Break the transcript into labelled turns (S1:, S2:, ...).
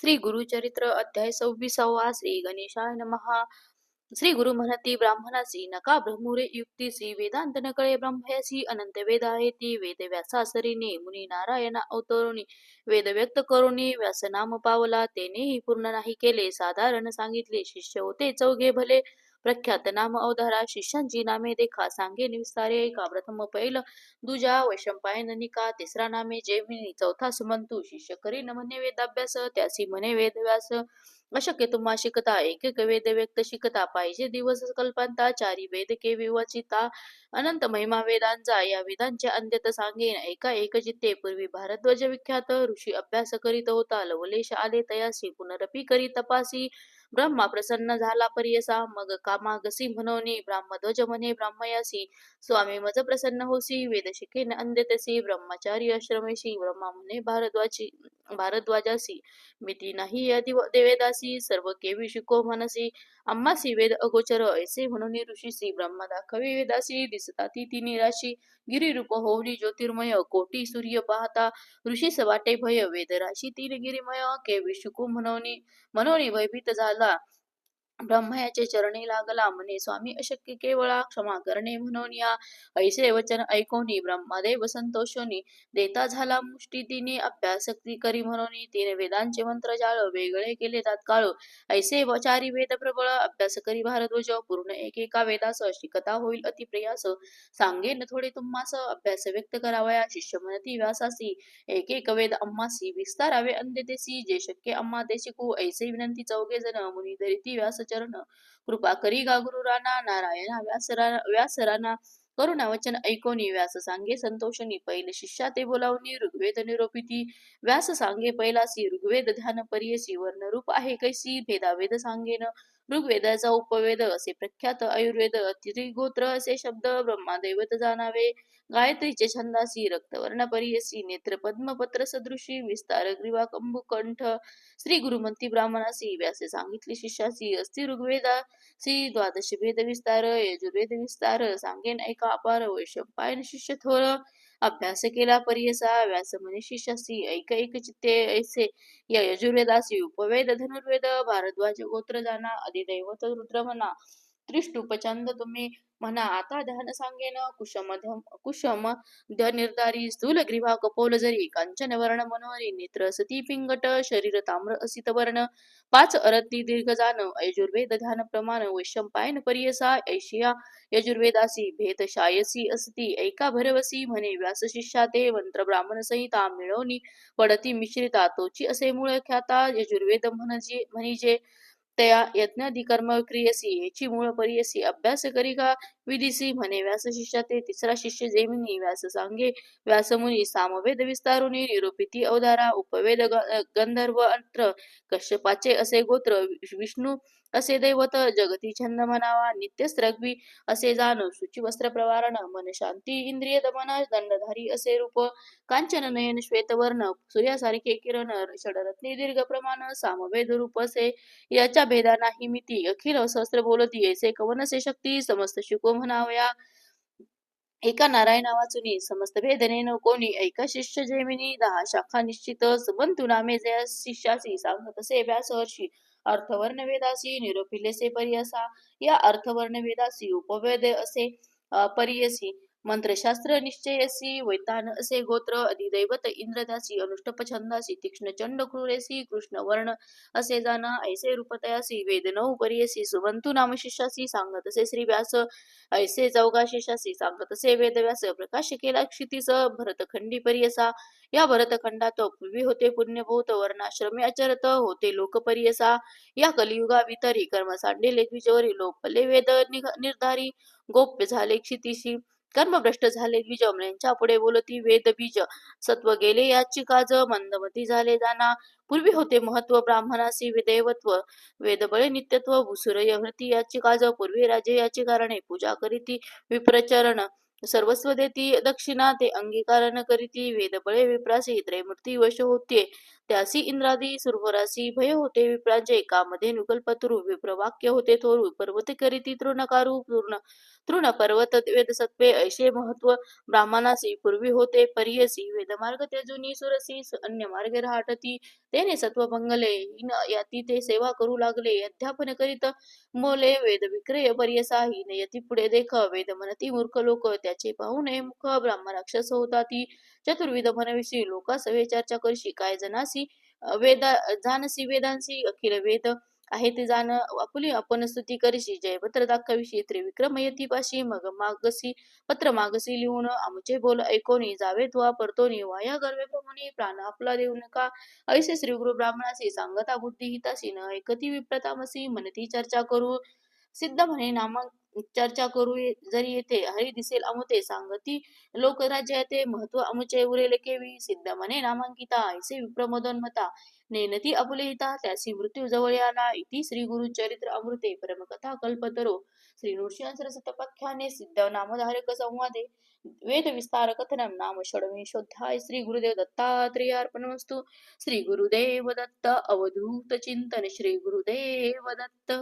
S1: श्री गुरुचरित्र अध्याय 26वा श्री गणेशाय नमः. श्री गुरु म्हणती ब्राह्मणासी नका ब्रह्मुरे युक्तीसी वेदांत न कळे ब्रह्मयासी अनंत वेद आहे ती वेद व्यासासरीने मुनी नारायण अवतरुणी वेद व्यक्त करुणी व्यास नाम पावला तेनेही पूर्ण नाही केले साधारण सांगितले शिष्य होते चौघे भले प्रख्यात नाम अवधारा शिष्यांची नामे देखा सांगेन विस्तारे का प्रथम पैल दुजा वैशंपायन निका तिसरा नामे जेमिनी चौथा सुमंतू शिष्य करीन म्हणे वेदाभ्यास त्यासी म्हणे वेदव्यास अशक्य तुम्हा शिकता एक एक वेद व्यक्त शिकता पाहिजे दिवस कल्पांता चारी वेद के विवचिता अनंत महिमा वेदांचा या वेदांचे अंत्यत सांगेन एका एक चित्ते पूर्वी भारद्वाज विख्यात ऋषी अभ्यास करीत होता लवलेश आले तयासी पुनरपी करी तपासी ब्रह्मा प्रसन्न झाला परियसा मग कामागसी म्हणोनी ब्राह्मध्वज म्हणे ब्राह्मयासी स्वामी मज प्रसन्न होसी वेद शिकेन अंत्यतसी ब्रह्मचारी आश्रमेशी ब्रह्मा म्हणे भारद्वाजासी मिती नाही या देवेदासी सर्व केवी शिको मनसी आम्हासी वेद अगोचर ऐसे म्हणून ऋषीसी ब्रह्म दाखवी वेदासी दिसता ती तिन्ही राशी गिरिरूप होली ज्योतिर्मय कोटी सूर्य पाहता ऋषीस वाटे भय वेद राशी तीन गिरिमय केवी शिकू मनोनी भयभीत झाला ब्रह्मयाचे चरणी लागला म्हणे स्वामी अशक्य केवळा क्षमा करणे म्हणून या ऐसे वचन ऐकोनी ब्रह्मदेव संतोषोनी देता झाला मुष्टी तिने अभ्यास करी म्हणून तिने वेदांचे मंत्र जाळ वेगळे केले तात्काळ ऐसे वचारी वेद प्रबळ अभ्यास करी भारद्वाज पूर्ण एकेका वेदास शिकता होईल अति प्रयास सांगेन थोडे तुम्हास अभ्यास व्यक्त करावया शिष्य म्हणती व्यासासी एक एक वेद अम्मासी विस्तारावे अंत्यतेसी जे शक्य अम्मा ते शिकू ऐसे विनंती चौघे जन मुनी धरिती व्यासचरण कृपा करी गा गुरु राणा नारायणा व्यासराना करुणा वचन ऐकोनी व्यास सांगे संतोषनी पहिले शिष्या ते बोलावनी ऋग्वेद निरोपिती व्यास सांगे पैलासी ऋग्वेद ध्यान परियसी वर्ण रूप आहे कैसी भेदावेद सांगेन ऋग्वेदाचा उपवेद असे प्रख्यात आयुर्वेद त्रिगोत्र असे शब्द ब्रह्मादैवत जाणावे गायत्रीचे छंदासी रक्तवर्ण परियसी नेत्र पद्मपत्र सदृशी विस्तार ग्रीवा कंभुकंठ श्री गुरुमंती ब्राह्मणासी व्यासे सांगितले शिष्यासी अस्ति ऋग्वेदासी द्वादश भेद विस्तार यजुर्वेद विस्तार सांगेन ऐका अपार वैशंपायन शिष्य थोर अभ्यास केला परियसा व्यास म्हणे शिष्यासी ऐक एक चित्ते ऐसे या यजुर्वेदासी उपवेद धनुर्वेद भारद्वाज गोत्र जाना अधिदैवत रुद्र म्हणा त्रिष्टुपचंद तुम्ही म्हणा आता ध्यान सांगेन कुशम निर्धारी स्थूल ग्रीवा कपोल जरी कांचन वर्ण मनोहरी नेत्र सती पिंगट शरीर ताम्र असित वर्ण पाच अरती दीर्घ जान यजुर्वेद ध्यान प्रमाण वैशंपायन परियसा ऐशिया यजुर्वेदासी भेद शायसी असती ऐका भरवसी म्हणे व्यास शिष्या ते मंत्र ब्राह्मण संहिता मिळवणी पडती मिश्रिता तोची असे मूळ ख्याता यजुर्वेद म्हणजे तया यज्ञादि कर्म क्रियसी याची मूळ परियसी अभ्यास करी का विदिसी म्हणे व्यास शिष्या ते तिसरा शिष्य जेमिनी व्यास सांगे व्यासमुनी सामवेद विस्तारुनी निरूपिती अवधारा उपवेद गंधर्व अंत्र कश्यपाचे असे गोत्र विष्णू असे दैवत जगती छंद म्हणावा नित्य स्त्रग्वी असे जाण शुची वस्त्र प्रवारण मन शांती इंद्रिय दमन दंडधारी असे रूप कांचन नयन श्वेतवर्ण सूर्यासारखे किरण षडरत्नी दीर्घ प्रमाण सामवेद रूप असे याच्या भेदा नाही मिती अखिल सहस्त्र बोलती ऐसे कवनसे शक्ती समस्त शिको म्हणावया एका नारायणा वाचुनी समस्त भेदने न कोणी ऐका शिष्य जेमिनी 10 शाखा निश्चित सबंतु नामे जया शिष्यासी सांगत असे व्यासहर्षी अर्थवर्ण वेदासी निरोपिलेसे परियसा या अर्थवर्ण वेदासी उपवेद असे परियसी मंत्रशास्त्र निश्चयसी वैतान असे गोत्र अधिदैवत इंद्रदासी अनुष्टप छंदासी तीक्ष्ण चंड क्रूरेसी कृष्ण वर्ण असे जाना ऐसे रूपतयासी वेद नऊ परियसी सुबंतु नाम शिष्यासी सांगत असे श्री व्यास ऐसे चौघा शिष्यासी सांगत असे वेदव्यास प्रकाश केला क्षितीच भरतखंडी परियसा या भरतखंडात पूर्वी होते पुण्यभूत वर्णाश्रमे अचरत होते लोकपरियसा या कलियुगा वितरी कर्म सांडेले द्विजवरी लोपले वेद निर्धारी गोप्य झाले क्षितीशी कर्मभ्रष्ट झाले द्विज यांच्या पुढे बोलती वेद बीज सत्व गेले याची काज मंदमती झाले जाना पूर्वी होते महत्व ब्राह्मणासी विदेवत्व वेदबळे नित्यत्व भुसुर यवृती याची काज पूर्वी राजे याची कारणे पूजा करीती विप्रचरण सर्वस्व देती दक्षिणा ते अंगीकार न करीती वेदबळे विप्रासी त्रैमूर्ती वश होते त्यासी इंद्रादी सुरवरासी भय होते विप्रांचे एकामध्ये नुकल्पतरू विप्र वाक्य होते थोरू पर्वत करीती तृणकारू पूर्ण तृण पर्वत वेद सत्वे ऐशे महत्व ब्राह्मणासी पूर्वी होते परियसी वेदमार्ग त्यजुनी सुरसी अन्य मार्गे राहटती तेने सत्व मंगले हिन याती ते सेवा करू लागले अध्यापन करीत मोले वेद विक्रय पर्यसाही नयती पुढे देख वेद म्हणती मूर्ख लोक त्याचे पाहू नये मुख ब्राह्मण राक्षस होता ती चतुर्विध म्हणविषयी लोकासवे चर्चा करशी काय जनासी वेद जानसी वेदांसी अखिल वेद आहे ते जाण आपुली आपण स्तुती करशी जयभद्र दाखविशी त्रिविक्रम यती पाशी मग मागसी पत्र मागसी लिहून आमचे बोल ऐकोनी जावे तुवा परतोनी वाया गर्वे प्रमाणे प्राण आपला देऊ नका ऐसे श्री गुरु ब्राह्मणासी सांगता बुद्धी हितासी न ऐकती विप्रतामसी म्हणती चर्चा करू सिद्ध म्हणे नाम चर्चा करू जरी येथे हरी दिसेल अमुते सांगती लोकराज्य येते महत्व अमुचे उरेल केवी सिद्ध म्हणे नामांकिता ऐसे विप्रमोदोन्मता नेनती अपुलेहिता त्यासी मृत्यू जवळ आला इति श्री गुरु चरित्र अमृते परमकथा कल्पतरो श्री नृसिंह शतपाख्याने सिद्ध नामधारक संवादे वेद विस्तार कथनम नाम षडविंशोध्याय श्री गुरुदेव दत्तात्रेयार्पणमस्तु श्री गुरुदेव दत्त अवधूत चिंतन श्री गुरुदेव दत्त